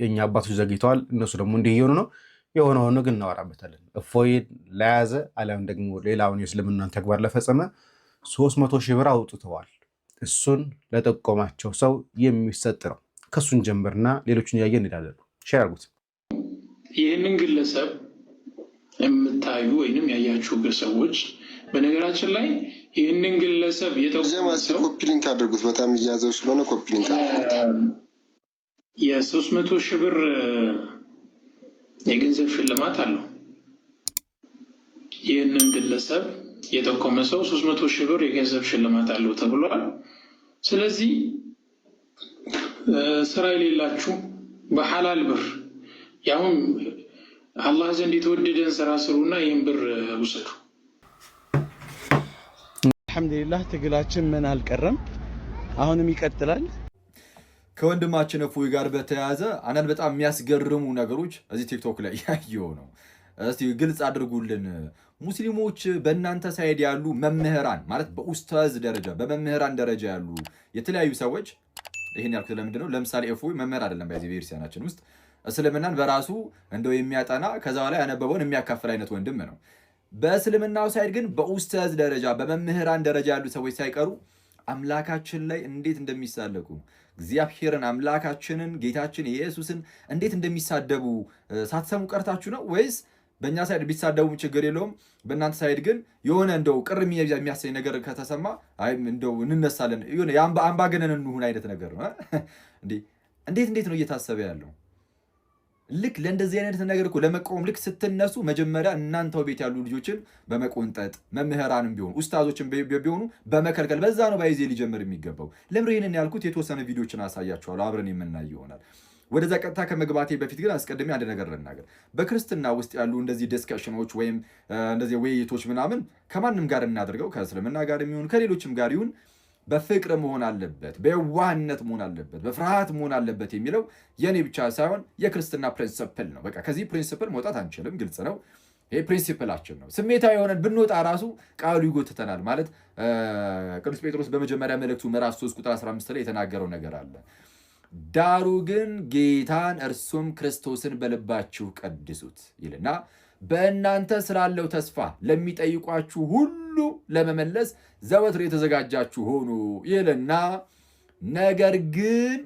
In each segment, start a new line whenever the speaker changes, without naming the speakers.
የኛ አባቶች ዘግይተዋል፣ እነሱ ደግሞ እንዲህ እየሆኑ ነው። የሆነ ሆኖ ግን እናወራበታለን። እፎይን ለያዘ አሊያም ደግሞ ሌላውን የእስልምናን ተግባር ለፈጸመ 300 ሺህ ብር አውጥተዋል። እሱን ለጠቆማቸው ሰው የሚሰጥ ነው። ከሱን ጀምርና ሌሎችን እያየን እንሄዳለን። ሼር አድርጉት።
ይህንን ግለሰብ የምታዩ ወይንም ያያችሁ ሰዎች በነገራችን ላይ ይህንን ግለሰብ
የተቆማሰው ኮፒሊንክ አድርጉት። በጣም እያዘው ስለሆነ ኮፒሊንክ
የ300 ሺህ ብር የገንዘብ ሽልማት አለው። ይህንን ግለሰብ የጠቆመ ሰው 300 ሺህ ብር የገንዘብ ሽልማት አለው ተብሏል። ስለዚህ ስራ የሌላችሁ በሐላል ብር ያውም አላህ ዘንድ የተወደደን ስራ ስሩና ይህን ብር ውሰዱ።
አልሐምዱሊላህ ትግላችን ምን አልቀረም፣ አሁንም ይቀጥላል።
ከወንድማችን እፎይ ጋር በተያያዘ አንዳንድ በጣም የሚያስገርሙ ነገሮች እዚህ ቲክቶክ ላይ ያየው ነው። እስቲ ግልጽ አድርጉልን። ሙስሊሞች በእናንተ ሳይድ ያሉ መምህራን ማለት በኡስታዝ ደረጃ በመምህራን ደረጃ ያሉ የተለያዩ ሰዎች ይሄን ያልኩት ለምንድን ነው? ለምሳሌ እፎይ መምህር አይደለም። በዚህ ቤተክርስቲያናችን ውስጥ እስልምናን በራሱ እንደው የሚያጠና ከዛ በላይ ያነበበውን የሚያካፍል አይነት ወንድም ነው። በእስልምናው ሳይድ ግን በኡስታዝ ደረጃ በመምህራን ደረጃ ያሉ ሰዎች ሳይቀሩ አምላካችን ላይ እንዴት እንደሚሳለቁ እግዚአብሔርን አምላካችንን ጌታችን ኢየሱስን እንዴት እንደሚሳደቡ ሳትሰሙ ቀርታችሁ ነው ወይስ በእኛ ሳይድ ቢሳደቡም ችግር የለውም፣ በእናንተ ሳይድ ግን የሆነ እንደው ቅር የሚያሰኝ ነገር ከተሰማ እንደው እንነሳለን የሆነ አምባገነን እንሁን አይነት ነገር ነው እንዴ? እንዴት ነው እየታሰበ ያለው? ልክ ለእንደዚህ አይነት ነገር እኮ ለመቃወም ልክ ስትነሱ መጀመሪያ እናንተው ቤት ያሉ ልጆችን በመቆንጠጥ መምህራንም ቢሆኑ ኡስታዞችን ቢሆኑ በመከልከል በዛ ነው ባይዜ ሊጀምር የሚገባው። ለምን ይሄንን ያልኩት የተወሰነ ቪዲዮችን አሳያችኋለሁ፣ አብረን የምናይ ይሆናል። ወደዛ ቀጥታ ከመግባቴ በፊት ግን አስቀድሜ አንድ ነገር ልናገር። በክርስትና ውስጥ ያሉ እንደዚህ ዲስከሽኖች ወይም እንደዚህ ውይይቶች ምናምን ከማንም ጋር እናድርገው፣ ከእስልምና ጋር የሚሆን ከሌሎችም ጋር ይሁን በፍቅር መሆን አለበት፣ በየዋህነት መሆን አለበት፣ በፍርሃት መሆን አለበት የሚለው የኔ ብቻ ሳይሆን የክርስትና ፕሪንሲፕል ነው። በቃ ከዚህ ፕሪንሲፕል መውጣት አንችልም፣ ግልጽ ነው። ይሄ ፕሪንሲፕላችን ነው። ስሜታዊ የሆነን ብንወጣ ራሱ ቃሉ ይጎትተናል። ማለት ቅዱስ ጴጥሮስ በመጀመሪያ መልእክቱ ምዕራፍ 3 ቁጥር 15 ላይ የተናገረው ነገር አለ። ዳሩ ግን ጌታን እርሱም ክርስቶስን በልባችሁ ቀድሱት ይልና በእናንተ ስላለው ተስፋ ለሚጠይቋችሁ ሁሉ ለመመለስ ዘወትር የተዘጋጃችሁ ሆኑ ይልና ነገር ግን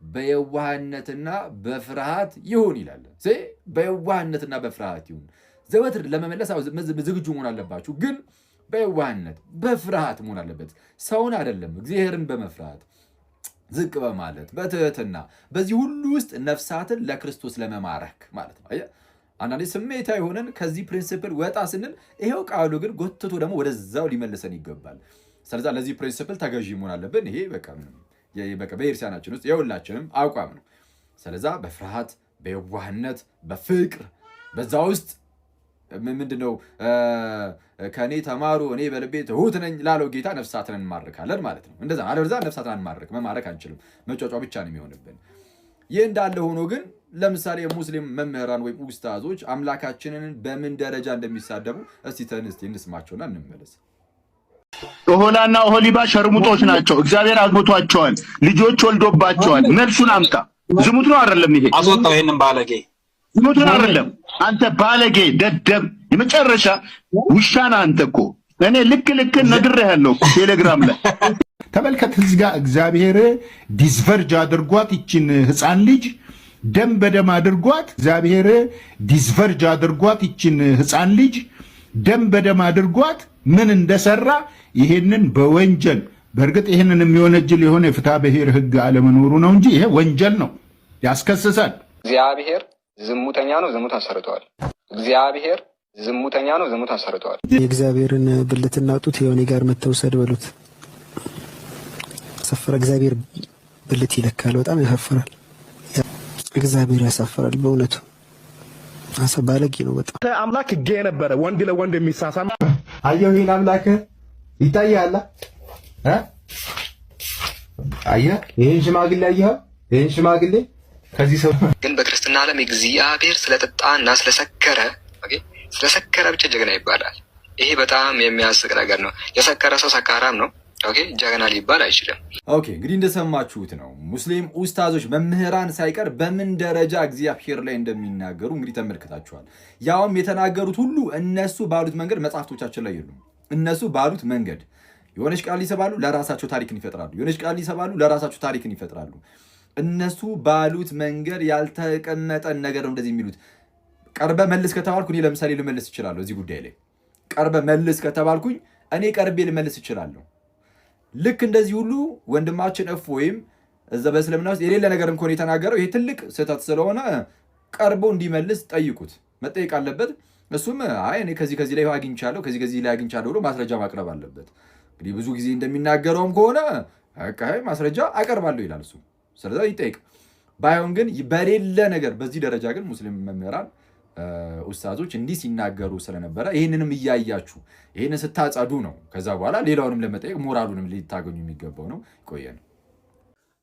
በየዋህነትና በፍርሃት ይሁን ይላል። በየዋህነትና በፍርሃት ይሁን። ዘወትር ለመመለስ ዝግጁ መሆን አለባችሁ፣ ግን በየዋህነት በፍርሃት መሆን አለበት። ሰውን አይደለም፣ እግዚአብሔርን በመፍራት ዝቅ በማለት በትህትና፣ በዚህ ሁሉ ውስጥ ነፍሳትን ለክርስቶስ ለመማረክ ማለት ነው። አንዳንዴ ስሜታዊ ሆነን ከዚህ ፕሪንሲፕል ወጣ ስንል ይሄው ቃሉ ግን ጎትቶ ደግሞ ወደዛው ሊመልሰን ይገባል። ስለዚህ ለዚህ ፕሪንሲፕል ተገዢ መሆን አለብን። ይሄ በቃ በቤተክርስቲያናችን ውስጥ የሁላችንም አቋም ነው። ስለዛ በፍርሃት በየዋህነት በፍቅር በዛ ውስጥ ምንድነው ከኔ ተማሩ እኔ በልቤ ትሁት ነኝ ላለው ጌታ ነፍሳትን እንማርካለን ማለት ነው። እንደዛ አለበለዚያ ነፍሳትን መማረክ አንችልም። መጫጫ ብቻ ነው የሚሆንብን። ይህ እንዳለ ሆኖ ግን ለምሳሌ የሙስሊም መምህራን ወይም ኡስታዞች አምላካችንን በምን ደረጃ እንደሚሳደቡ እስቲ እንስማቸውና እንመለስ።
ኦሆላና ኦሆሊባ ሸርሙጦች ናቸው። እግዚአብሔር አግብቷቸዋል፣ ልጆች ወልዶባቸዋል። መልሱን አምጣ። ዝሙት ነው አይደለም? ይሄ
አስወጣው። ይሄንን ባለጌ
ዝሙት ነው አይደለም? አንተ ባለጌ ደደብ፣ የመጨረሻ ውሻና አንተ እኮ እኔ ልክ ነግሬሃለሁ ቴሌግራም ላይ
ተመልከት። እዚህ ጋር እግዚአብሔር ዲስቨርጅ አድርጓት ይችን ህፃን ልጅ ደም በደም አድርጓት። እግዚአብሔር ዲስቨርጅ አድርጓት ይችን ህፃን ልጅ ደም በደም አድርጓት ምን እንደሰራ ይሄንን በወንጀል በእርግጥ ይሄንን የሚወነጅል የሆነ የፍትሐ ብሔር ህግ አለመኖሩ ነው እንጂ ይሄ ወንጀል ነው፣ ያስከስሳል።
እግዚአብሔር ዝሙተኛ ነው፣ ዝሙት አሰርተዋል። እግዚአብሔር ዝሙተኛ ነው፣ ዝሙት አሰርተዋል።
የእግዚአብሔርን ብልትና ጡት የሆነ ጋር መተውሰድ በሉት ያሳፍራል። እግዚአብሔር ብልት ይለካል፣ በጣም ያሳፍራል። እግዚአብሔር ያሳፍራል በእውነቱ። ባለጌ ነው በጣም።
አምላክ ጌ ነበረ፣ ወንድ ለወንድ የሚሳሳም
አየሁ። ይሄን አምላክ ይታያል አየህ፣ ይሄን ሽማግሌ አየህ፣ ይሄን ሽማግሌ ከዚህ ሰው
ግን በክርስትና ዓለም እግዚአብሔር ስለጠጣና ስለሰከረ ብቻ ጀግና ይባላል። ይሄ በጣም የሚያስቅ ነገር ነው። የሰከረ ሰው ሰካራም ነው፣ ኦኬ ጀግና ሊባል አይችልም።
ኦኬ እንግዲህ እንደሰማችሁት ነው ሙስሊም ኡስታዞች መምህራን ሳይቀር በምን ደረጃ እግዚአብሔር ላይ እንደሚናገሩ እንግዲህ ተመልክታችኋል። ያውም የተናገሩት ሁሉ እነሱ ባሉት መንገድ መጽሐፍቶቻችን ላይ የሉም። እነሱ ባሉት መንገድ የሆነች ቃል ይሰባሉ፣ ለራሳቸው ታሪክን ይፈጥራሉ። የሆነች ቃል ይሰባሉ፣ ለራሳቸው ታሪክን ይፈጥራሉ። እነሱ ባሉት መንገድ ያልተቀመጠን ነገር ነው እንደዚህ የሚሉት። ቀርበ መልስ ከተባልኩ እኔ ለምሳሌ ልመልስ እችላለሁ። እዚህ ጉዳይ ላይ ቀርበ መልስ ከተባልኩኝ እኔ ቀርቤ ልመልስ እችላለሁ። ልክ እንደዚህ ሁሉ ወንድማችን ወይም እዛ በእስልምና ውስጥ የሌለ ነገር እንኳን የተናገረው ይሄ ትልቅ ስህተት ስለሆነ ቀርቦ እንዲመልስ ጠይቁት፣ መጠየቅ አለበት። እሱም አይ እኔ ከዚህ ላይ አግኝቻለሁ ከዚህ ላይ አግኝቻለሁ ብሎ ማስረጃ ማቅረብ አለበት። እንግዲህ ብዙ ጊዜ እንደሚናገረውም ከሆነ አቃይ ማስረጃ አቀርባለሁ ይላል እሱ። ስለዚህ ይጠይቅ። ባይሆን ግን በሌለ ነገር በዚህ ደረጃ ግን ሙስሊም መምህራን ኡስታዞች እንዲህ ሲናገሩ ስለነበረ ይህንንም እያያችሁ ይህንን ስታጸዱ ነው ከዛ በኋላ ሌላውንም ለመጠየቅ ሞራሉንም ሊታገኙ የሚገባው ነው። ቆየን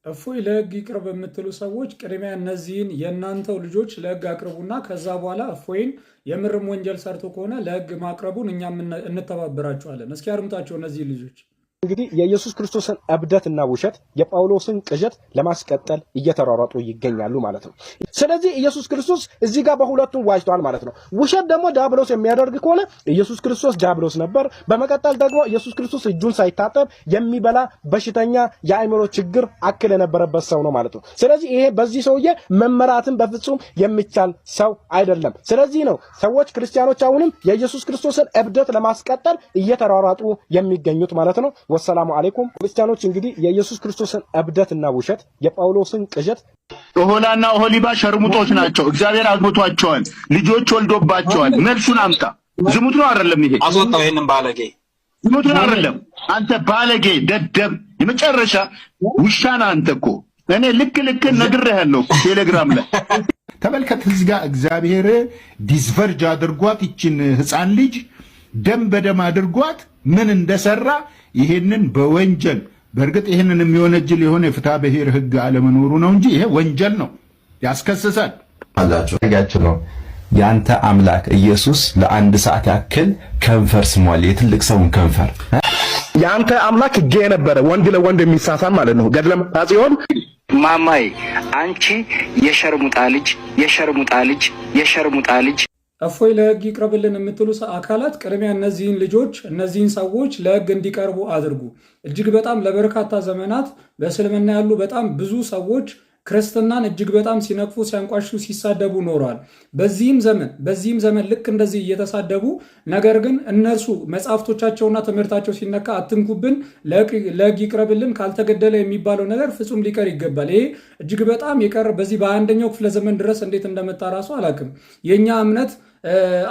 እፎይ ለህግ ይቅርብ የምትሉ ሰዎች ቅድሚያ እነዚህን የእናንተው ልጆች ለህግ አቅርቡና ከዛ በኋላ እፎይን የምርም ወንጀል ሰርቶ ከሆነ ለህግ ማቅረቡን እኛም እንተባበራቸዋለን። እስኪ አርምጣቸው እነዚህ ልጆች።
እንግዲህ የኢየሱስ ክርስቶስን እብደትና ውሸት የጳውሎስን ቅዠት ለማስቀጠል እየተሯሯጡ ይገኛሉ ማለት ነው። ስለዚህ ኢየሱስ ክርስቶስ እዚህ ጋር በሁለቱም ዋጅቷል ማለት ነው። ውሸት ደግሞ ዲያብሎስ የሚያደርግ ከሆነ ኢየሱስ ክርስቶስ ዲያብሎስ ነበር። በመቀጠል ደግሞ ኢየሱስ ክርስቶስ እጁን ሳይታጠብ የሚበላ በሽተኛ የአእምሮ ችግር አክል የነበረበት ሰው ነው ማለት ነው። ስለዚህ ይሄ በዚህ ሰውዬ መመራትን በፍጹም የሚቻል ሰው አይደለም። ስለዚህ ነው ሰዎች ክርስቲያኖች አሁንም የኢየሱስ ክርስቶስን እብደት ለማስቀጠል እየተሯሯጡ የሚገኙት ማለት ነው። ወሰላሙ አለይኩም ክርስቲያኖች። እንግዲህ የኢየሱስ ክርስቶስን እብደትና ውሸት የጳውሎስን ቅዠት
ኦሆላና ኦሆሊባ ሸርሙጦች ናቸው። እግዚአብሔር አግብቷቸዋል፣ ልጆች ወልዶባቸዋል። መልሱን አምጣ። ዝሙት ነው አይደለም? ይሄ
አስወጣው። ይሄንን ባለጌ
ዝሙት ነው አይደለም? አንተ ባለጌ ደደብ፣ የመጨረሻ ውሻና አንተ እኮ እኔ ልክ ነግሬሃለሁ ቴሌግራም ላይ
ተመልከት። እዚህ ጋር እግዚአብሔር ዲስቨርጅ አድርጓት ይችን ህፃን ልጅ ደም በደም አድርጓት ምን እንደሰራ ይሄንን በወንጀል በእርግጥ ይሄንን የሚወነጅል የሆነ የፍትሐ ብሔር ህግ አለመኖሩ ነው እንጂ ይሄ ወንጀል ነው፣ ያስከስሳል
አላችሁ ነው። ያንተ አምላክ ኢየሱስ ለአንድ ሰዓት ያክል ከንፈር ስሟል፣ የትልቅ ሰውን ከንፈር።
ያንተ አምላክ ጌ ነበረ፣ ወንድ ለወንድ የሚሳሳም ማለት ነው። ገድለም አጽዮን
ማማይ አንቺ የሸርሙጣ ልጅ
እፎይ ለህግ ይቅረብልን የምትሉ አካላት ቅድሚያ እነዚህን ሰዎች ለህግ እንዲቀርቡ አድርጉ። እጅግ በጣም ለበርካታ ዘመናት በእስልምና ያሉ በጣም ብዙ ሰዎች ክርስትናን እጅግ በጣም ሲነቅፉ፣ ሲያንቋሹ፣ ሲሳደቡ ኖረዋል። በዚህም ዘመን ልክ እንደዚህ እየተሳደቡ ነገር ግን እነርሱ መጽሐፍቶቻቸውና ትምህርታቸው ሲነካ አትንኩብን፣ ለህግ ይቅረብልን ካልተገደለ የሚባለው ነገር ፍጹም ሊቀር ይገባል። ይሄ እጅግ በጣም የቀረ በዚህ በ21ኛው ክፍለ ዘመን ድረስ እንዴት እንደመጣ ራሱ አላውቅም። የእኛ እምነት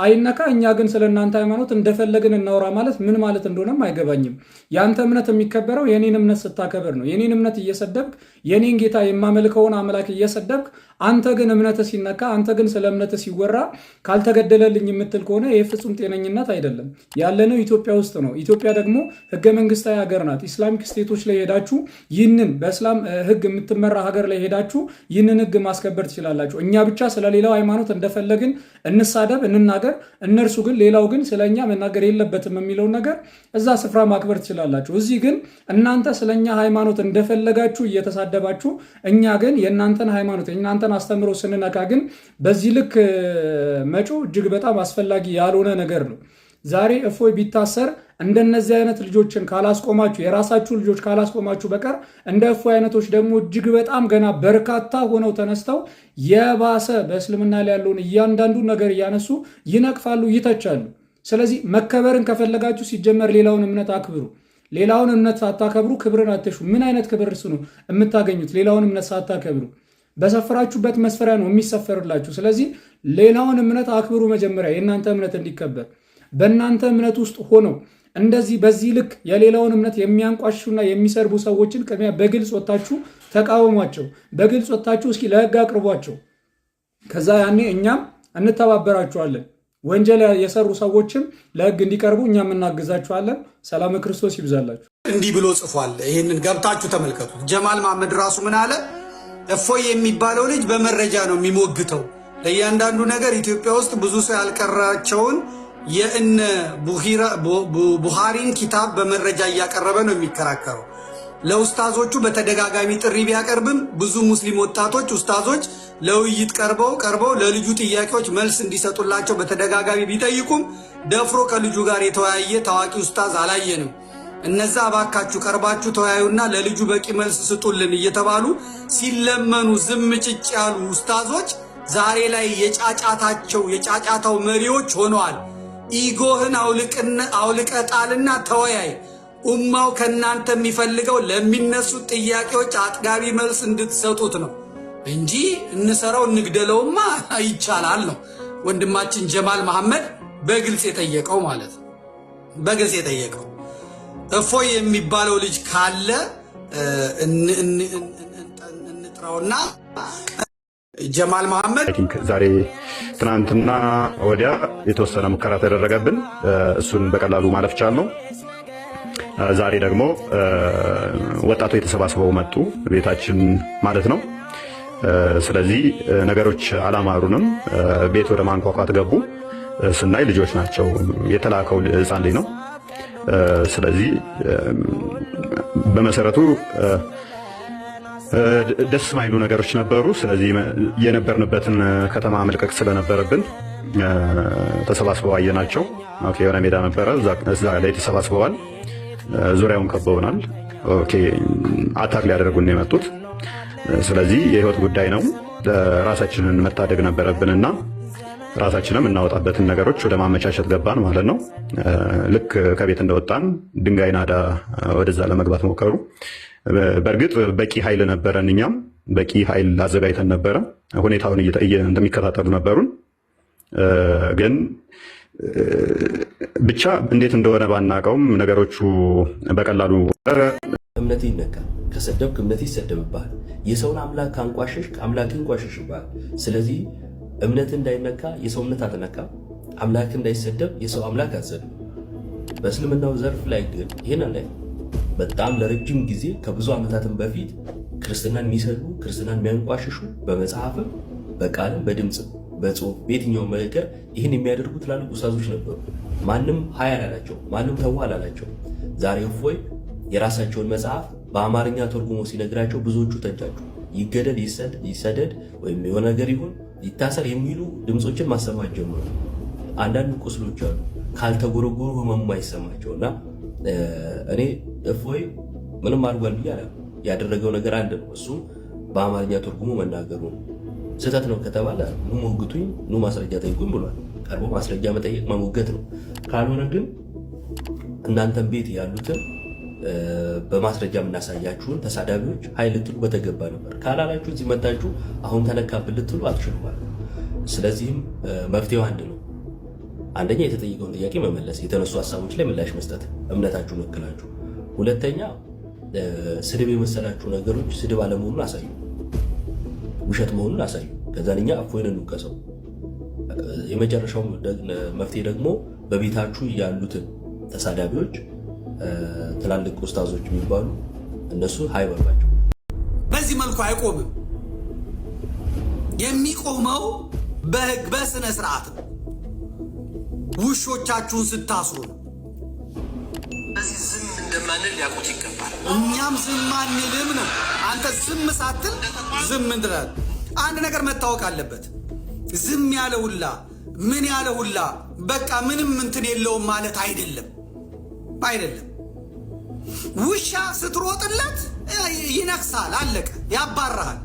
አይነካ፣ እኛ ግን ስለ እናንተ ሃይማኖት እንደፈለግን እናውራ ማለት ምን ማለት እንደሆነም አይገባኝም። ያንተ እምነት የሚከበረው የኔን እምነት ስታከብር ነው። የኔን እምነት እየሰደብክ የኔን ጌታ የማመልከውን አምላክ እየሰደብክ አንተ ግን እምነት ሲነካ፣ አንተ ግን ስለ እምነት ሲወራ ካልተገደለልኝ የምትል ከሆነ ይህ ፍጹም ጤነኝነት አይደለም። ያለነው ኢትዮጵያ ውስጥ ነው። ኢትዮጵያ ደግሞ ህገ መንግስታዊ ሀገር ናት። ኢስላሚክ ስቴቶች ላይ ሄዳችሁ ይህንን በእስላም ህግ የምትመራ ሀገር ላይ ሄዳችሁ ይህንን ህግ ማስከበር ትችላላችሁ። እኛ ብቻ ስለሌላው ሃይማኖት እንደፈለግን እንሳደብ እንናገር፣ እነርሱ ግን ሌላው ግን ስለኛ መናገር የለበትም የሚለውን ነገር እዛ ስፍራ ማክበር ትችላላችሁ። እዚህ ግን እናንተ ስለኛ ሃይማኖት እንደፈለጋችሁ እየተሳደባችሁ፣ እኛ ግን የእናንተን ሃይማኖት የእናንተን አስተምሮ ስንነካ ግን በዚህ ልክ መጮ እጅግ በጣም አስፈላጊ ያልሆነ ነገር ነው። ዛሬ እፎይ ቢታሰር እንደነዚህ አይነት ልጆችን ካላስቆማችሁ፣ የራሳችሁ ልጆች ካላስቆማችሁ በቀር እንደ እፎይ አይነቶች ደግሞ እጅግ በጣም ገና በርካታ ሆነው ተነስተው የባሰ በእስልምና ላይ ያለውን እያንዳንዱን ነገር እያነሱ ይነቅፋሉ፣ ይተቻሉ። ስለዚህ መከበርን ከፈለጋችሁ ሲጀመር ሌላውን እምነት አክብሩ። ሌላውን እምነት ሳታከብሩ ክብርን አትሹ። ምን አይነት ክብር ነው የምታገኙት? ሌላውን እምነት ሳታከብሩ በሰፈራችሁበት መስፈሪያ ነው የሚሰፈርላችሁ። ስለዚህ ሌላውን እምነት አክብሩ። መጀመሪያ የእናንተ እምነት እንዲከበር በእናንተ እምነት ውስጥ ሆነው እንደዚህ በዚህ ልክ የሌላውን እምነት የሚያንቋሹና የሚሰርቡ ሰዎችን ቅድሚያ በግልጽ ወጣችሁ ተቃወሟቸው። በግልጽ ወጣችሁ እስኪ ለህግ አቅርቧቸው። ከዛ ያኔ እኛም እንተባበራችኋለን። ወንጀል የሰሩ ሰዎችም ለህግ እንዲቀርቡ እኛም እናግዛችኋለን። ሰላም ክርስቶስ ይብዛላችሁ።
እንዲህ ብሎ ጽፏል። ይህንን ገብታችሁ ተመልከቱት። ጀማል መሐመድ ራሱ ምን አለ? እፎይ የሚባለው ልጅ በመረጃ ነው የሚሞግተው። ለእያንዳንዱ ነገር ኢትዮጵያ ውስጥ ብዙ ሰው ያልቀራቸውን የእነ ቡኻሪን ኪታብ በመረጃ እያቀረበ ነው የሚከራከረው። ለኡስታዞቹ በተደጋጋሚ ጥሪ ቢያቀርብም ብዙ ሙስሊም ወጣቶች ኡስታዞች ለውይይት ቀርበው ለልጁ ጥያቄዎች መልስ እንዲሰጡላቸው በተደጋጋሚ ቢጠይቁም ደፍሮ ከልጁ ጋር የተወያየ ታዋቂ ኡስታዝ አላየንም። እነዛ እባካችሁ ቀርባችሁ ተወያዩና ለልጁ በቂ መልስ ስጡልን እየተባሉ ሲለመኑ ዝም ጭጭ ያሉ ኡስታዞች ዛሬ ላይ የጫጫታው መሪዎች ሆነዋል። ኢጎህን አውልቀ ጣልና ተወያይ። ኡማው ከናንተ የሚፈልገው ለሚነሱት ጥያቄዎች አጥጋቢ መልስ እንድትሰጡት ነው እንጂ እንሰራው እንግደለውማ ይቻላል ነው ወንድማችን ጀማል መሐመድ በግልጽ የጠየቀው ማለት ነው። በግልጽ የጠየቀው እፎይ የሚባለው ልጅ ካለ እንጥራውና ጀማል መሐመድ
ዛሬ ትናንትና ወዲያ የተወሰነ ሙከራ ተደረገብን። እሱን በቀላሉ ማለፍ ቻልነው። ዛሬ ደግሞ ወጣቶች ተሰባስበው መጡ ቤታችን ማለት ነው። ስለዚህ ነገሮች አላማሩንም። ቤት ወደ ማንኳኳት ገቡ። ስናይ ልጆች ናቸው። የተላከው ሕፃን ልጅ ነው። ስለዚህ በመሰረቱ ደስ ማይሉ ነገሮች ነበሩ። ስለዚህ የነበርንበትን ከተማ መልቀቅ ስለነበረብን ተሰባስበው አየናቸው። ኦኬ፣ የሆነ ሜዳ ነበረ፣ እዛ ላይ ተሰባስበዋል። ዙሪያውን ከበውናል። ኦኬ፣ አታክ ሊያደርጉን ነው የመጡት። ስለዚህ የህይወት ጉዳይ ነው። ራሳችንን መታደግ ነበረብንና ራሳችንም እናወጣበትን ነገሮች ወደ ማመቻቸት ገባን ማለት ነው። ልክ ከቤት እንደወጣን ድንጋይ ናዳ ወደዛ ለመግባት ሞከሩ። በእርግጥ በቂ ኃይል ነበረን፣ እኛም በቂ ኃይል አዘጋጅተን ነበረ። ሁኔታውን እንደሚከታተሉ ነበሩን። ግን ብቻ እንዴት እንደሆነ ባናቀውም ነገሮቹ በቀላሉ
እምነት ይነካል። ከሰደብክ እምነት ይሰደብብሃል። የሰውን አምላክ ካንቋሸሽክ አምላክ ይንቋሸሽብሃል። ስለዚህ እምነት እንዳይነካ የሰው እምነት አትነካ፣ አምላክ እንዳይሰደብ የሰው አምላክ አትሰድብ። በእስልምናው ዘርፍ ላይ ግን ይህን አለ። በጣም ለረጅም ጊዜ ከብዙ ዓመታትም በፊት ክርስትናን የሚሰዱ ክርስትናን የሚያንቋሽሹ በመጽሐፍም በቃልም በድምፅም በጽሁፍ በየትኛው ነገር ይህን የሚያደርጉ ትላልቅ ኡስታዞች ነበሩ። ማንም ሀይ አላላቸው፣ ማንም ተው አላላቸው። ዛሬ እፎይ የራሳቸውን መጽሐፍ በአማርኛ ተርጉሞ ሲነግራቸው ብዙዎቹ ተንጫጩ። ይገደል፣ ይሰደድ ወይም የሆነ ነገር ይሁን ይታሰር የሚሉ ድምፆችን ማሰማት ጀምሩ። አንዳንድ ቁስሎች አሉ ካልተጎረጎሩ ህመሙ አይሰማቸውና እኔ እፎይ ምንም አድርጓል ብዬ አላ ያደረገው ነገር አንድ ነው። እሱ በአማርኛ ተርጉሞ መናገሩ ነው። ስህተት ነው ከተባለ ኑ ሞግቱኝ፣ ኑ ማስረጃ ጠይቁኝ ብሏል። ቀርቦ ማስረጃ መጠየቅ መሞገት ነው። ካልሆነ ግን እናንተን ቤት ያሉትን በማስረጃ የምናሳያችሁን ተሳዳቢዎች ኃይል ልትሉ በተገባ ነበር። ካላላችሁ እዚህ መጣችሁ አሁን ተነካብን ልትሉ አትችሉም። ስለዚህም መፍትሄው አንድ ነው። አንደኛ የተጠየቀውን ጥያቄ መመለስ፣ የተነሱ ሀሳቦች ላይ ምላሽ መስጠት፣ እምነታችሁን ወክላችሁ። ሁለተኛ ስድብ የመሰላችሁ ነገሮች ስድብ አለመሆኑን አሳዩ፣ ውሸት መሆኑን አሳዩ። ከዛን እኛ እፎይን እንውቀሰው። የመጨረሻው መፍትሄ ደግሞ በቤታችሁ ያሉትን ተሳዳቢዎች ትላልቅ ኡስታዞች የሚባሉ እነሱ ሃይበርባቸው።
በዚህ መልኩ አይቆምም። የሚቆመው በህግ በስነ ስርዓት ነው። ውሾቻችሁን ስታስሩ ነው። እዚህ ዝም እንደማንል ሊያውቁት ይገባል። እኛም ዝም አንልም ነው። አንተ ዝም ሳትል ዝም እንድላል። አንድ ነገር መታወቅ አለበት። ዝም ያለ ሁላ ምን ያለ ሁላ በቃ ምንም እንትን የለውም ማለት አይደለም። ውሻ ስትሮጥለት ይነክሳል፣ አለቀ፣ ያባራሃል።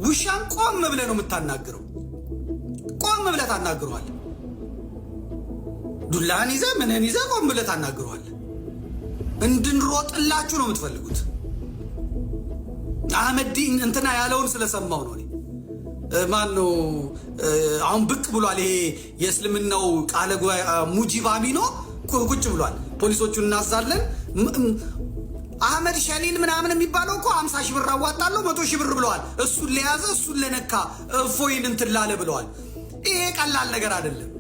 ውሻን ቆም ብለህ ነው የምታናግረው። ቆም ብለህ ታናግረዋለህ። ዱላህን ይዘህ ምንህን ይዘህ ቆም ብለህ ታናግረዋለህ። እንድንሮጥላችሁ ነው የምትፈልጉት። አህመድ እንትና ያለውን ስለሰማው ነው። ማን ነው አሁን ብቅ ብሏል። ይሄ የእስልምናው ቃለ ጉባኤ ሙጂብ አሚኖ ቁጭ ብሏል። ፖሊሶቹን እናዛለን። አህመድ ሸሊል ምናምን የሚባለው እኮ 50 ሺህ ብር አዋጣለሁ 100 ሺህ ብር ብለዋል። እሱን ለያዘ እሱን ለነካ እፎይን እንትን ላለ ብለዋል። ይሄ ቀላል ነገር አይደለም።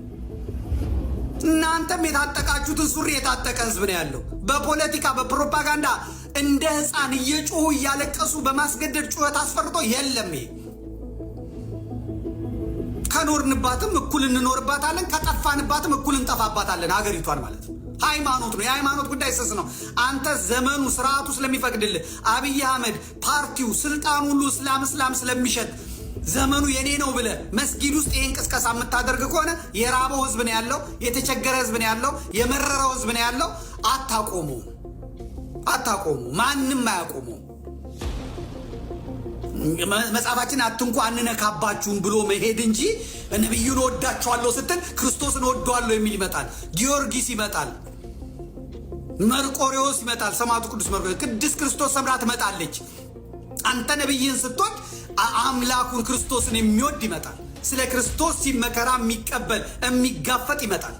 እናንተም የታጠቃችሁትን ሱሪ የታጠቀ ህዝብ ነው ያለው። በፖለቲካ በፕሮፓጋንዳ እንደ ህፃን እየጮሁ እያለቀሱ በማስገደድ ጩኸት አስፈርቶ የለም። ይሄ ከኖርንባትም እኩል እንኖርባታለን፣ ከጠፋንባትም እኩል እንጠፋባታለን ሀገሪቷን ማለት ነው። ሃይማኖት ነው። የሃይማኖት ጉዳይ ስስ ነው። አንተ ዘመኑ ስርዓቱ ስለሚፈቅድልህ አብይ አህመድ ፓርቲው ስልጣን ሁሉ እስላም ስለሚሸጥ ዘመኑ የኔ ነው ብለህ መስጊድ ውስጥ ይህን ቅስቀሳ የምታደርግ ከሆነ የራበው ህዝብ ነው ያለው፣ የተቸገረ ህዝብ ነው ያለው፣ የመረረው ህዝብ ነው ያለው። አታቆሙ፣ ማንም አያቆሙ። መጽሐፋችን አትንኩ አንነካባችሁም ብሎ መሄድ እንጂ ነብዩን ወዳቸዋለሁ ስትል ክርስቶስን ወደዋለሁ የሚል ይመጣል። ጊዮርጊስ ይመጣል፣ መርቆሬዎስ ይመጣል፣ ሰማዕቱ ቅዱስ መርቆሬዎስ፣ ቅድስት ክርስቶስ ሰምራ ትመጣለች። አንተ ነብይን ስትወድ አምላኩን ክርስቶስን የሚወድ ይመጣል። ስለ ክርስቶስ ሲመከራ የሚቀበል የሚጋፈጥ ይመጣል።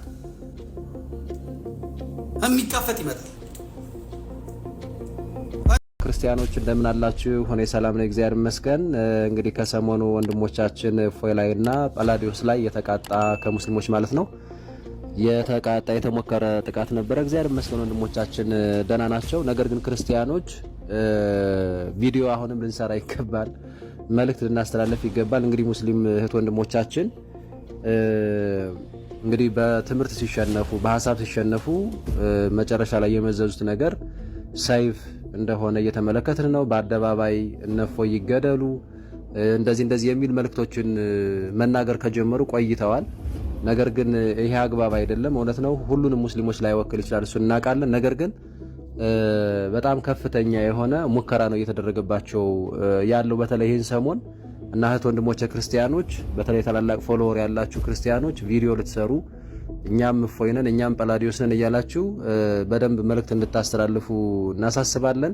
ክርስቲያኖች እንደምን አላችሁ? እኔ ሰላም ነው፣ እግዚአብሔር ይመስገን። እንግዲህ ከሰሞኑ ወንድሞቻችን እፎይ ላይና ጳላዲዮስ ላይ የተቃጣ ከሙስሊሞች ማለት ነው የተቃጣ የተሞከረ ጥቃት ነበረ። እግዚአብሔር ይመስገን ወንድሞቻችን ደህና ናቸው። ነገር ግን ክርስቲያኖች ቪዲዮ አሁንም ልንሰራ ይገባል፣ መልእክት ልናስተላለፍ ይገባል። እንግዲህ ሙስሊም እህት ወንድሞቻችን እንግዲህ በትምህርት ሲሸነፉ፣ በሀሳብ ሲሸነፉ መጨረሻ ላይ የመዘዙት ነገር ሰይፍ እንደሆነ እየተመለከትን ነው። በአደባባይ እነፎይ ይገደሉ እንደዚህ የሚል መልእክቶችን መናገር ከጀመሩ ቆይተዋል። ነገር ግን ይሄ አግባብ አይደለም። እውነት ነው፣ ሁሉንም ሙስሊሞች ላይወክል ይችላል፣ እሱ እናውቃለን። ነገር ግን በጣም ከፍተኛ የሆነ ሙከራ ነው እየተደረገባቸው ያለው። በተለይ ይህን ሰሞን እና እህት ወንድሞቼ ክርስቲያኖች፣ በተለይ ታላላቅ ፎሎወር ያላችሁ ክርስቲያኖች ቪዲዮ ልትሰሩ እኛም እፎይ ነን እኛም ጳላዲዮስ ነን እያላችሁ በደንብ መልእክት እንድታስተላልፉ እናሳስባለን።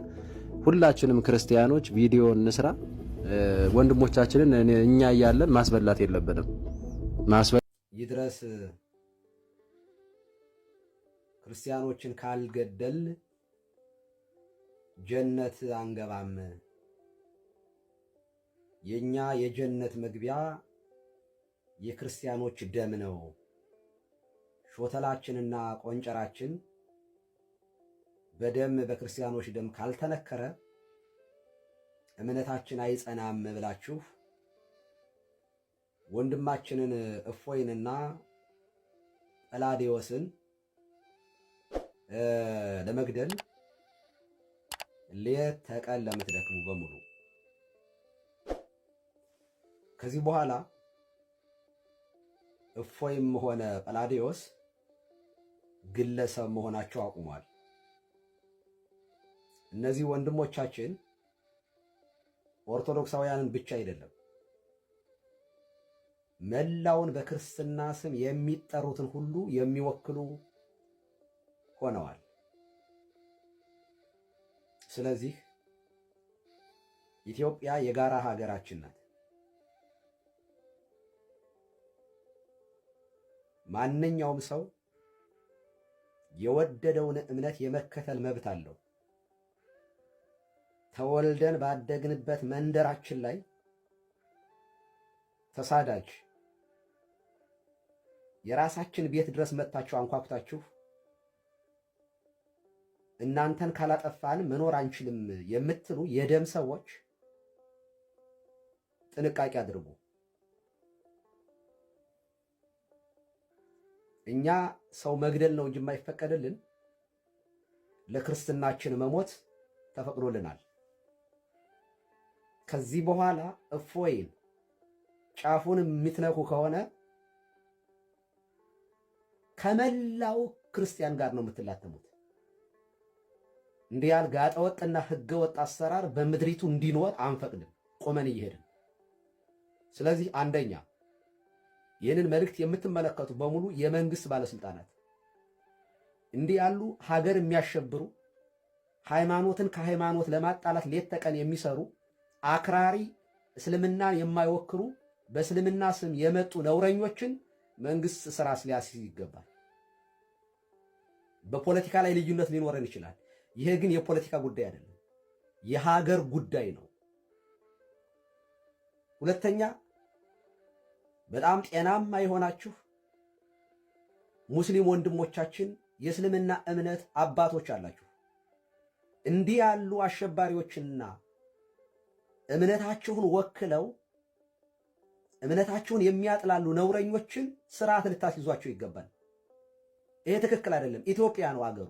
ሁላችንም ክርስቲያኖች ቪዲዮ እንስራ። ወንድሞቻችንን እኛ እያለን ማስበላት የለብንም።
ይድረስ ክርስቲያኖችን ካልገደል ጀነት አንገባም። የኛ የጀነት መግቢያ የክርስቲያኖች ደም ነው። ሾተላችንና ቆንጨራችን በደም በክርስቲያኖች ደም ካልተነከረ እምነታችን አይጸናም ብላችሁ ወንድማችንን እፎይንና ጳላዲዮስን ለመግደል ሌት ተቀን ለምትደክሙ በሙሉ ከዚህ በኋላ እፎይም ሆነ ጳላዲዮስ ግለሰብ መሆናቸው አቁሟል። እነዚህ ወንድሞቻችን ኦርቶዶክሳውያንን ብቻ አይደለም መላውን በክርስትና ስም የሚጠሩትን ሁሉ የሚወክሉ ሆነዋል። ስለዚህ ኢትዮጵያ የጋራ ሀገራችን ናት። ማንኛውም ሰው የወደደውን እምነት የመከተል መብት አለው። ተወልደን ባደግንበት መንደራችን ላይ ተሳዳጅ የራሳችን ቤት ድረስ መጥታችሁ አንኳኩታችሁ እናንተን ካላጠፋን መኖር አንችልም የምትሉ የደም ሰዎች ጥንቃቄ አድርጉ። እኛ ሰው መግደል ነው እንጂ የማይፈቀድልን ለክርስትናችን መሞት ተፈቅዶልናል። ከዚህ በኋላ እፎይን ጫፉን የምትነኩ ከሆነ ከመላው ክርስቲያን ጋር ነው የምትላተሙት። እንዲህ ያለ ጋጠወጥና ህገወጥ አሰራር በምድሪቱ እንዲኖር አንፈቅድም፣ ቆመን እየሄድን። ስለዚህ አንደኛ ይህንን መልእክት የምትመለከቱ በሙሉ የመንግስት ባለስልጣናት እንዲህ ያሉ ሀገር የሚያሸብሩ ሃይማኖትን ከሃይማኖት ለማጣላት ሌት ተቀን የሚሰሩ አክራሪ እስልምናን የማይወክሩ በእስልምና ስም የመጡ ነውረኞችን መንግስት ስራ ሊያስይዝ ይገባል። በፖለቲካ ላይ ልዩነት ሊኖረን ይችላል። ይሄ ግን የፖለቲካ ጉዳይ አይደለም፣ የሀገር ጉዳይ ነው። ሁለተኛ በጣም ጤናማ የሆናችሁ ሙስሊም ወንድሞቻችን የእስልምና እምነት አባቶች አላችሁ። እንዲህ ያሉ አሸባሪዎችና እምነታችሁን ወክለው እምነታችሁን የሚያጥላሉ ነውረኞችን ስርዓት ልታስይዟቸው ይገባል። ይሄ ትክክል አይደለም። ኢትዮጵያ ነው አገሩ።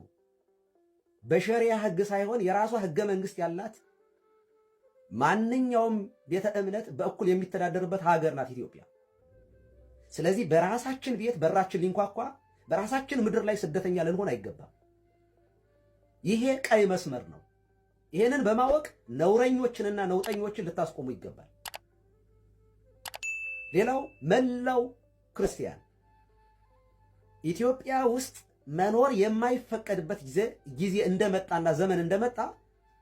በሸሪያ ህግ ሳይሆን የራሷ ህገ መንግስት ያላት ማንኛውም ቤተ እምነት በእኩል የሚተዳደርበት ሀገር ናት ኢትዮጵያ። ስለዚህ በራሳችን ቤት በራችን ሊንኳኳ በራሳችን ምድር ላይ ስደተኛ ልንሆን አይገባም። ይሄ ቀይ መስመር ነው። ይሄንን በማወቅ ነውረኞችንና ነውጠኞችን ልታስቆሙ ይገባል። ሌላው መላው ክርስቲያን ኢትዮጵያ ውስጥ መኖር የማይፈቀድበት ጊዜ እንደመጣና ዘመን እንደመጣ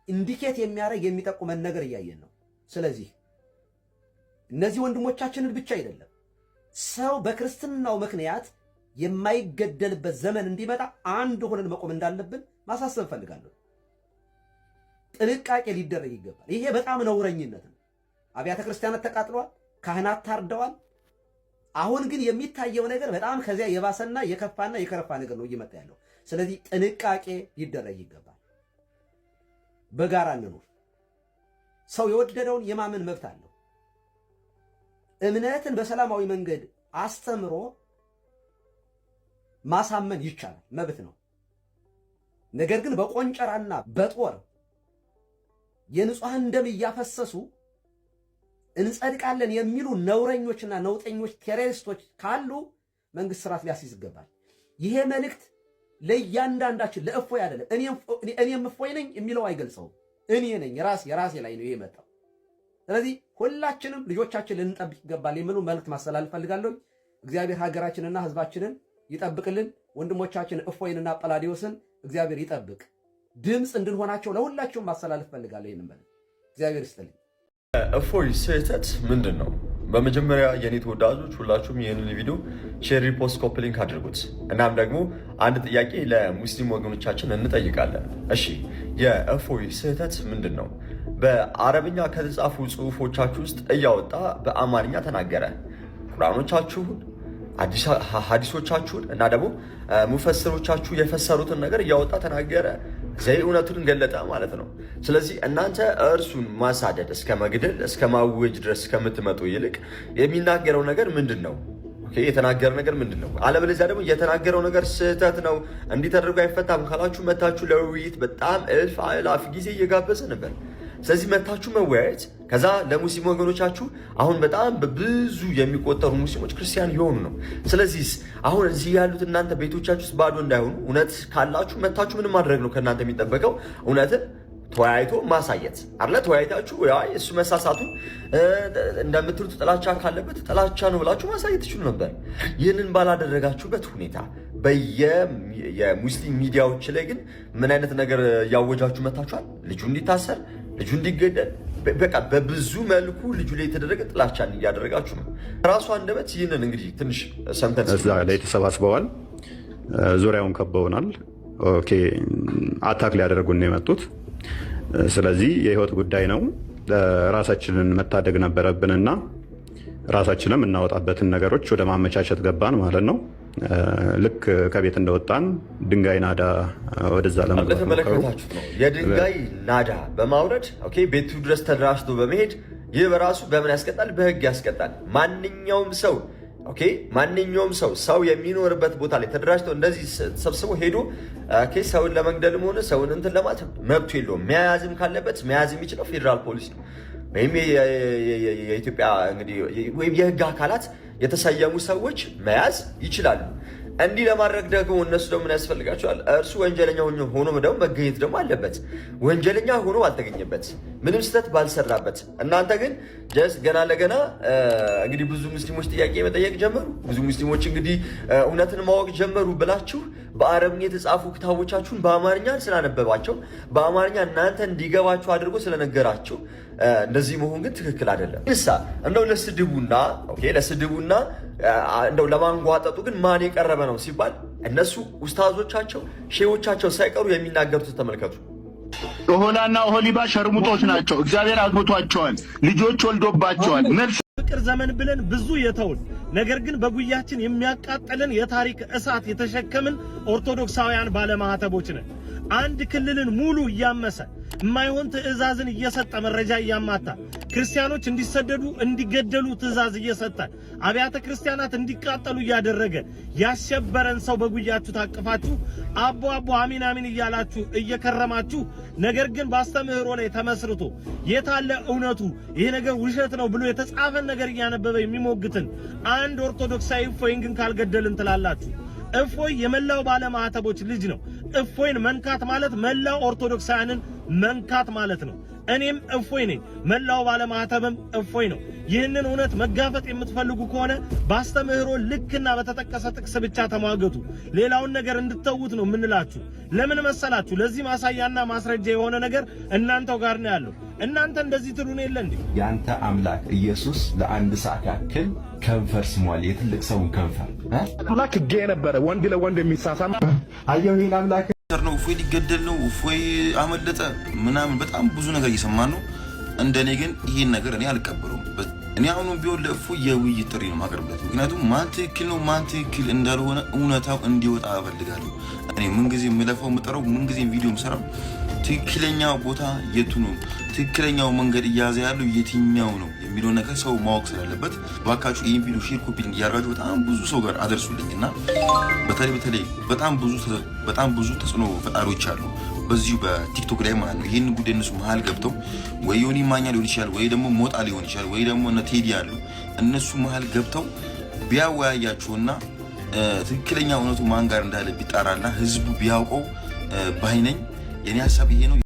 ኢንዲኬት የሚያደርግ የሚጠቁመን ነገር እያየን ነው። ስለዚህ እነዚህ ወንድሞቻችንን ብቻ አይደለም ሰው በክርስትናው ምክንያት የማይገደልበት ዘመን እንዲመጣ አንድ ሆነን መቆም እንዳለብን ማሳሰብ ፈልጋለሁ። ጥንቃቄ ሊደረግ ይገባል። ይሄ በጣም ነውረኝነት ነው። አብያተ ክርስቲያናት ተቃጥለዋል፣ ካህናት ታርደዋል። አሁን ግን የሚታየው ነገር በጣም ከዚያ የባሰና የከፋና የከረፋ ነገር ነው እየመጣ ያለው። ስለዚህ ጥንቃቄ ሊደረግ ይገባል። በጋራ እንኑር። ሰው የወደደውን የማመን መብት አለው። እምነትን በሰላማዊ መንገድ አስተምሮ ማሳመን ይቻላል፣ መብት ነው። ነገር ግን በቆንጨራና በጦር የንጹሃን ደም እያፈሰሱ እንጸድቃለን የሚሉ ነውረኞችና ነውጠኞች ቴሮሪስቶች ካሉ መንግስት ስርዓት ሊያስይዝ ይገባል። ይሄ መልእክት ለእያንዳንዳችን ለእፎይ አይደለም። እኔም እፎይ ነኝ የሚለው አይገልጸውም። እኔ ነኝ የራሴ ላይ ነው ይሄ መጣው። ስለዚህ ሁላችንም ልጆቻችን ልንጠብቅ ይገባል የሚሉ መልእክት ማስተላለፍ ፈልጋለሁ። እግዚአብሔር ሀገራችንና ህዝባችንን ይጠብቅልን። ወንድሞቻችን እፎይንና ጳላዲዮስን እግዚአብሔር ይጠብቅ። ድምፅ እንድንሆናቸው ለሁላችሁም ማስተላለፍ ፈልጋለሁ። ይሄንን መልእክት እግዚአብሔር ይስጥልኝ።
እፎይ ስህተት ምንድን ነው? በመጀመሪያ የኔ ተወዳጆች ሁላችሁም ይህንን ቪዲዮ ሼር፣ ሪፖስት፣ ኮፒ ሊንክ አድርጉት። እናም ደግሞ አንድ ጥያቄ ለሙስሊም ወገኖቻችን እንጠይቃለን። እሺ የእፎይ ስህተት ምንድን ነው? በአረብኛ ከተጻፉ ጽሁፎቻችሁ ውስጥ እያወጣ በአማርኛ ተናገረ። ቁርአኖቻችሁን፣ ሀዲሶቻችሁን እና ደግሞ ሙፈስሮቻችሁ የፈሰሩትን ነገር እያወጣ ተናገረ። ዘይ እውነቱን ገለጠ ማለት ነው። ስለዚህ እናንተ እርሱን ማሳደድ እስከ መግደል እስከ ማወጅ ድረስ ከምትመጡ ይልቅ የሚናገረው ነገር ምንድን ነው? የተናገረ ነገር ምንድን ነው? አለበለዚያ ደግሞ የተናገረው ነገር ስህተት ነው እንዲህ ተደርጎ አይፈታም ካላችሁ መታችሁ ለውይይት በጣም እልፍ አእላፍ ጊዜ እየጋበዘ ነበር። ስለዚህ መታችሁ መወያየት፣ ከዛ ለሙስሊም ወገኖቻችሁ አሁን በጣም በብዙ የሚቆጠሩ ሙስሊሞች ክርስቲያን የሆኑ ነው። ስለዚህ አሁን እዚህ ያሉት እናንተ ቤቶቻችሁ ውስጥ ባዶ እንዳይሆኑ እውነት ካላችሁ መታችሁ ምንም ማድረግ ነው ከእናንተ የሚጠበቀው እውነትን ተወያይቶ ማሳየት አለ። ተወያይታችሁ እሱ መሳሳቱን እንደምትሉት ጥላቻ ካለበት ጥላቻ ነው ብላችሁ ማሳየት ትችሉ ነበር። ይህንን ባላደረጋችሁበት ሁኔታ የሙስሊም ሚዲያዎች ላይ ግን ምን አይነት ነገር እያወጃችሁ መታችኋል? ልጁ እንዲታሰር፣ ልጁ እንዲገደል፣ በቃ በብዙ መልኩ ልጁ ላይ የተደረገ ጥላቻን እያደረጋችሁ ነው። ራሱ አንደበት ይህንን እንግዲህ ትንሽ ሰምተን
እዛ ላይ ተሰባስበዋል፣ ዙሪያውን ከበውናል። ኦኬ አታክ ሊያደርጉን ነው የመጡት። ስለዚህ የህይወት ጉዳይ ነው። ራሳችንን መታደግ ነበረብንና ራሳችንም እናወጣበትን ነገሮች ወደ ማመቻቸት ገባን ማለት ነው። ልክ ከቤት እንደወጣን ድንጋይ ናዳ ወደዛ ለመግባት
ተመለከታችሁት ነው። የድንጋይ ናዳ በማውረድ ኦኬ ቤቱ ድረስ ተደራጅቶ በመሄድ ይህ በራሱ በምን ያስቀጣል? በህግ ያስቀጣል። ማንኛውም ሰው ኦኬ ማንኛውም ሰው የሚኖርበት ቦታ ላይ ተደራጅቶ እንደዚህ ተሰብስቦ ሄዶ ኦኬ ሰውን ለመግደልም ሆነ ሰውን እንትን ለማለት መብቱ የለውም። መያዝም ካለበት መያዝ የሚችለው ፌዴራል ፖሊስ ነው ወይም የኢትዮጵያ እንግዲህ ወይም የህግ አካላት የተሰየሙ ሰዎች መያዝ ይችላሉ። እንዲህ ለማድረግ ደግሞ እነሱ ደግሞ ምን ያስፈልጋቸዋል? እርሱ ወንጀለኛ ሆኖ ደግሞ መገኘት ደግሞ አለበት። ወንጀለኛ ሆኖ ባልተገኘበት ምንም ስህተት ባልሰራበት፣ እናንተ ግን ጀስት ገና ለገና እንግዲህ ብዙ ሙስሊሞች ጥያቄ መጠየቅ ጀመሩ። ብዙ ሙስሊሞች እንግዲህ እውነትን ማወቅ ጀመሩ ብላችሁ በአረብኛ የተጻፉ ክታቦቻችሁን በአማርኛ ስላነበባቸው በአማርኛ እናንተ እንዲገባችሁ አድርጎ ስለነገራችሁ እንደዚህ መሆን ግን ትክክል አይደለም። እሳ እንደው ለስድቡና እንደው ለማንጓጠጡ ግን ማን የቀረበ ነው ሲባል እነሱ ኡስታዞቻቸው ሼዎቻቸው ሳይቀሩ የሚናገሩት ተመልከቱ።
ኦሆላና ኦሆሊባ ሸርሙጦች ናቸው። እግዚአብሔር አግብቷቸዋል፣ ልጆች ወልዶባቸዋል።
ፍቅር ዘመን ብለን ብዙ የተውን ነገር ግን በጉያችን የሚያቃጥልን የታሪክ እሳት የተሸከምን ኦርቶዶክሳውያን ባለማህተቦች ነን። አንድ ክልልን ሙሉ እያመሰ የማይሆን ትዕዛዝን እየሰጠ መረጃ እያማታ ክርስቲያኖች እንዲሰደዱ እንዲገደሉ ትዕዛዝ እየሰጠ አብያተ ክርስቲያናት እንዲቃጠሉ እያደረገ ያሸበረን ሰው በጉያችሁ ታቅፋችሁ አቦ አቦ አሚን አሚን እያላችሁ እየከረማችሁ ነገር ግን ባስተምህሮ ላይ ተመስርቶ የታለ እውነቱ ይሄ ነገር ውሸት ነው ብሎ የተጻፈን ነገር እያነበበ የሚሞግትን አንድ ኦርቶዶክሳዊ እፎይን ግን ካልገደልን ትላላችሁ። እፎይ የመላው ባለማህተቦች ልጅ ነው። እፎይን መንካት ማለት መላው ኦርቶዶክሳውያንን መንካት ማለት ነው። እኔም እፎይ ነኝ፣ መላው ባለማህተብም እፎይ ነው። ይህንን እውነት መጋፈጥ የምትፈልጉ ከሆነ ባስተምህሮ ልክና በተጠቀሰ ጥቅስ ብቻ ተሟገቱ። ሌላውን ነገር እንድትተውት ነው የምንላችሁ። ለምን መሰላችሁ? ለዚህ ማሳያና ማስረጃ የሆነ ነገር እናንተው ጋር ነው ያለው። እናንተ እንደዚህ ትሉን የለ እንዴ?
ያንተ አምላክ ኢየሱስ ለአንድ ሰዓት ያክል ከንፈር ስሟል፣ የትልቅ ሰውን ከንፈር።
አምላክ ጌ ነበረ፣ ወንድ ለወንድ የሚሳሳም
አየሁ። ይሄን አምላክ
ነው እፎይ ሊገደል ነው፣ እፎይ አመለጠ ምናምን በጣም ብዙ ነገር እየሰማን ነው። እንደኔ ግን ይሄን ነገር እኔ አልቀበለውም። እኔ አሁንም ቢሆን ለእፎይ የውይይት ጥሪ ነው ማቀርብለት። ምክንያቱም ማን ትክክል ነው ማን ትክክል እንዳልሆነ እውነታው እንዲወጣ እፈልጋለሁ። እኔ ምንጊዜ የምለፋው የምጠራው ምንጊዜ ቪዲዮ የምሰራው ትክክለኛው ቦታ የቱ ነው፣ ትክክለኛው መንገድ እያዘ ያለው የትኛው ነው የሚለው ነገር ሰው ማወቅ ስላለበት ባካችሁ ይህን ቪዲዮ ሼር ኮፒ እያደረጋችሁ በጣም ብዙ ሰው ጋር አደርሱልኝና በተለይ በጣም ብዙ ተጽዕኖ ፈጣሪዎች አሉ በዚሁ በቲክቶክ ላይ ማለት ነው። ይህን ጉዳይ እነሱ መሀል ገብተው ወይ ዮኒ ማኛ ሊሆን ይችላል ወይ ደግሞ ሞጣ ሊሆን ይችላል ወይ ደግሞ እነ ቴዲ አሉ እነሱ መሀል ገብተው ቢያወያያችሁና ትክክለኛ እውነቱ ማን ጋር እንዳለ ቢጣራና ህዝቡ ቢያውቀው ባይነኝ። የኔ ሀሳብ ይሄ ነው።